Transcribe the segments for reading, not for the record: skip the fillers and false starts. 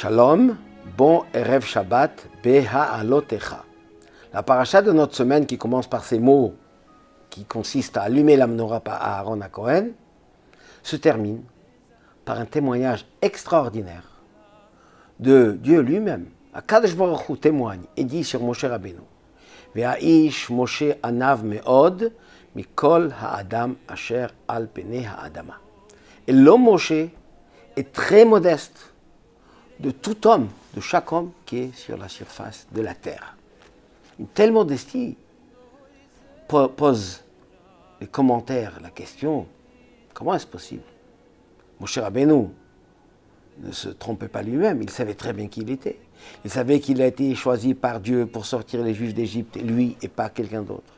Shalom, bon Erev Shabbat, Beha'alotecha. La paracha de notre semaine qui commence par ces mots qui consistent à allumer la menorah par Aaron à Cohen se termine par un témoignage extraordinaire de Dieu lui-même. Akadosh Baruch Hu témoigne et dit sur Moshe Rabbeinu: Ve'aish Moshe anav me'od mikol ha'adam asher al penei ha'adama. Et l'homme Moshe est très modeste de tout homme, de chaque homme qui est sur la surface de la terre. Une telle modestie pose les commentaires, la question: comment est-ce possible? Moshe Rabbeinu ne se trompait pas lui-même, il savait très bien qui il était. Il savait qu'il a été choisi par Dieu pour sortir les Juifs d'Égypte, lui et pas quelqu'un d'autre.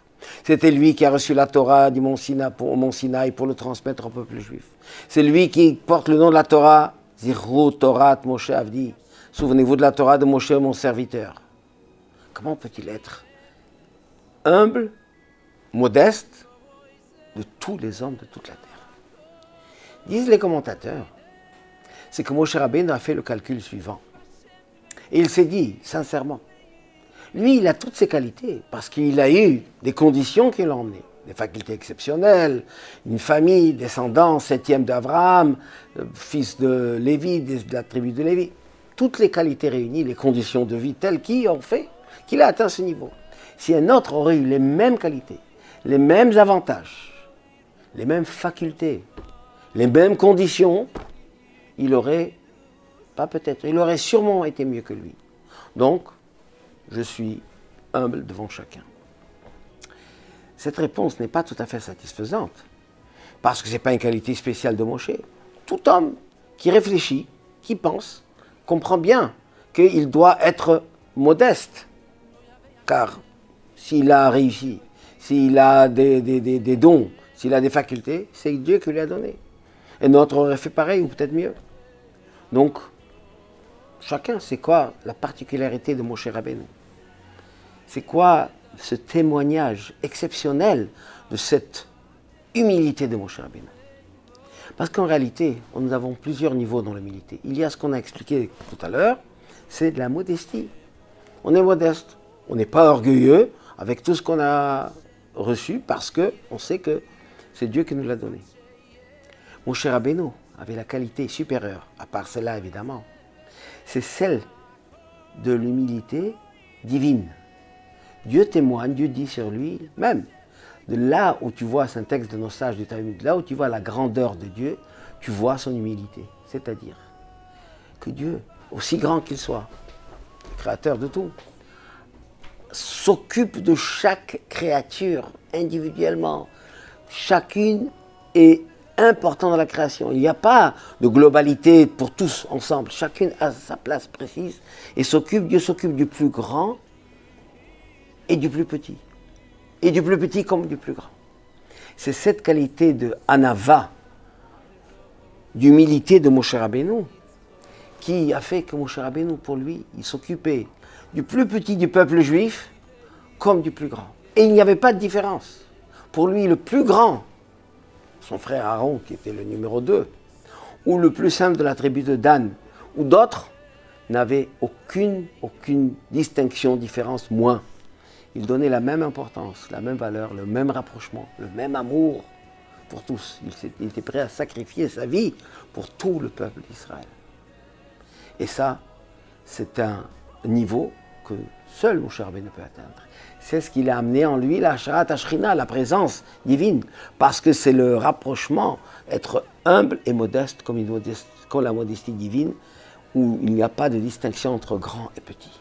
C'était lui qui a reçu la Torah du Mont Sinaï pour le transmettre au peuple juif. C'est lui qui porte le nom de la Torah, Zirou Torat Moshe Avdi. Souvenez-vous de la Torah de Moshe, mon serviteur. Comment peut-il être humble, modeste de tous les hommes de toute la terre? Disent les commentateurs, c'est que Moshe Rabbeinu a fait le calcul suivant. Et il s'est dit, sincèrement, lui, il a toutes ses qualités, parce qu'il a eu des conditions qui l'ont emmené. Des facultés exceptionnelles, une famille, descendant, septième d'Abraham, fils de Lévi, de la tribu de Lévi. Toutes les qualités réunies, les conditions de vie telles qui ont fait qu'il a atteint ce niveau. Si un autre aurait eu les mêmes qualités, les mêmes avantages, les mêmes facultés, les mêmes conditions, il aurait, pas peut-être, il aurait sûrement été mieux que lui. Donc, je suis humble devant chacun. Cette réponse n'est pas tout à fait satisfaisante, parce que ce n'est pas une qualité spéciale de Moshe. Tout homme qui réfléchit, qui pense, comprend bien qu'il doit être modeste, car s'il a réussi, s'il a des dons, s'il a des facultés, c'est Dieu qui lui a donné. Et notre aurait fait pareil, ou peut-être mieux. Donc, chacun sait quoi la particularité de Moshe Rabbeinu. C'est quoi ce témoignage exceptionnel de cette humilité de Moshe Rabbeinu. Parce qu'en réalité, nous avons plusieurs niveaux dans l'humilité. Il y a ce qu'on a expliqué tout à l'heure, c'est de la modestie. On est modeste, on n'est pas orgueilleux avec tout ce qu'on a reçu parce qu'on sait que c'est Dieu qui nous l'a donné. Moshe Rabbeinu avait la qualité supérieure, à part celle-là évidemment, c'est celle de l'humilité divine. Dieu témoigne, Dieu dit sur lui-même. De là où tu vois, c'est un texte de nos sages du Talmud, là où tu vois la grandeur de Dieu, tu vois son humilité. C'est-à-dire que Dieu, aussi grand qu'il soit, créateur de tout, s'occupe de chaque créature individuellement. Chacune est importante dans la création. Il n'y a pas de globalité pour tous ensemble. Chacune a sa place précise et Dieu s'occupe du plus grand et du plus petit. Et du plus petit comme du plus grand. C'est cette qualité de anava, d'humilité de Moshe Rabbeinu, qui a fait que Moshe Rabbeinu, pour lui, il s'occupait du plus petit du peuple juif comme du plus grand. Et il n'y avait pas de différence. Pour lui, le plus grand, son frère Aaron, qui était le numéro 2, ou le plus simple de la tribu de Dan, ou d'autres, n'avaient aucune distinction, différence, moins. Il donnait la même importance, la même valeur, le même rapprochement, le même amour pour tous. Il était prêt à sacrifier sa vie pour tout le peuple d'Israël. Et ça, c'est un niveau que seul Moshe Rabbeinu peut atteindre. C'est ce qu'il a amené en lui, la Sharat Ashrina, la présence divine, parce que c'est le rapprochement, être humble et modeste comme la modestie divine, où il n'y a pas de distinction entre grand et petit.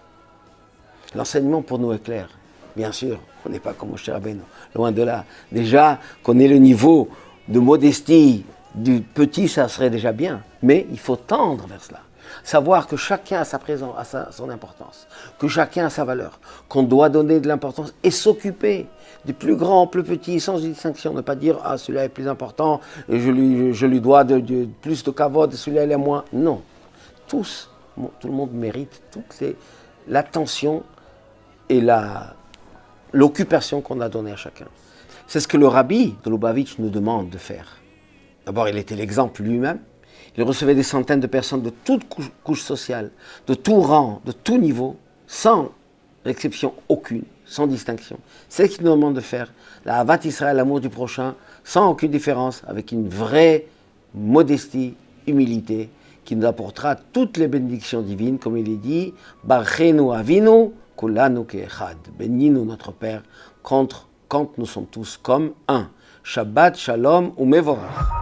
L'enseignement pour nous est clair. Bien sûr, on n'est pas comme Moshe Rabbeinu, loin de là. Déjà, qu'on ait le niveau de modestie du petit, ça serait déjà bien. Mais il faut tendre vers cela. Savoir que chacun a sa présence, son importance, que chacun a sa valeur, qu'on doit donner de l'importance et s'occuper du plus grand, plus petit, sans distinction. Ne pas dire « Ah, celui-là est plus important, et je lui dois plus de kavod, celui-là il est moins. » Non. Tout le monde mérite l'attention et l'occupation qu'on a donnée à chacun. C'est ce que le rabbi de Lubavitch nous demande de faire. D'abord, il était l'exemple lui-même. Il recevait des centaines de personnes de toutes couches sociales, de tout rang, de tout niveau, sans exception aucune, sans distinction. C'est ce qu'il nous demande de faire. La Havat Israël, l'amour du prochain, sans aucune différence, avec une vraie modestie, humilité, qui nous apportera toutes les bénédictions divines, comme il est dit, Barchenu Avinu, Kulanu Keechad. Bénis-nous notre Père, quand nous sommes tous comme un. Shabbat Shalom ou Mevorach.